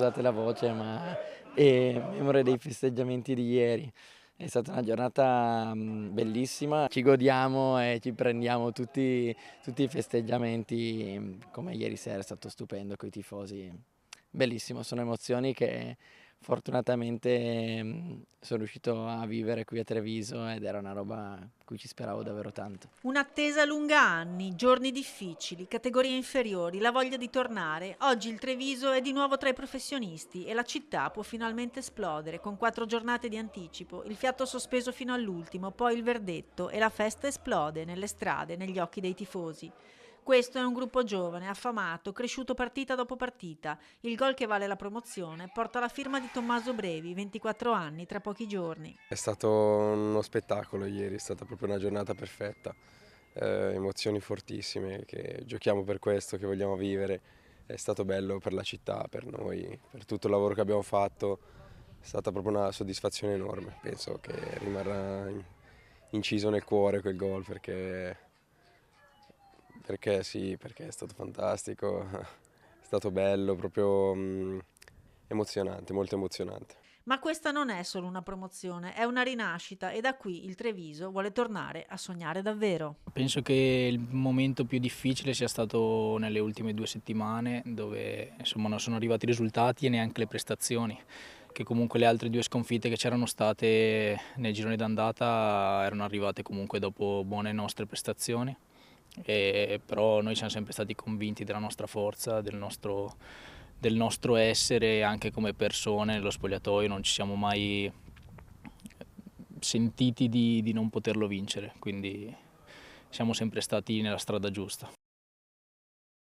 scusate la voce, ma è memore dei festeggiamenti di ieri. È stata una giornata bellissima, ci godiamo e ci prendiamo tutti i festeggiamenti, come ieri sera è stato stupendo con i tifosi. Bellissimo, sono emozioni che fortunatamente sono riuscito a vivere qui a Treviso ed era una roba cui ci speravo davvero tanto. Un'attesa lunga anni, giorni difficili, categorie inferiori, la voglia di tornare. Oggi il Treviso è di nuovo tra i professionisti e la città può finalmente esplodere con 4 giornate di anticipo, il fiato sospeso fino all'ultimo, poi il verdetto e la festa esplode nelle strade, negli occhi dei tifosi. Questo è un gruppo giovane, affamato, cresciuto partita dopo partita. Il gol che vale la promozione porta la firma di Tommaso Brevi, 24 anni, tra pochi giorni. È stato uno spettacolo ieri, è stata proprio una giornata perfetta, emozioni fortissime, che giochiamo per questo, che vogliamo vivere. È stato bello per la città, per noi, per tutto il lavoro che abbiamo fatto, è stata proprio una soddisfazione enorme. Penso che rimarrà inciso nel cuore quel gol perché sì, perché è stato fantastico, è stato bello, proprio emozionante, molto emozionante. Ma questa non è solo una promozione, è una rinascita e da qui il Treviso vuole tornare a sognare davvero. Penso che il momento più difficile sia stato nelle ultime 2 settimane, dove insomma non sono arrivati i risultati e neanche le prestazioni, che comunque le altre 2 sconfitte che c'erano state nel girone d'andata erano arrivate comunque dopo buone nostre prestazioni. Però noi siamo sempre stati convinti della nostra forza, del nostro essere anche come persone nello spogliatoio, non ci siamo mai sentiti di non poterlo vincere, quindi siamo sempre stati nella strada giusta.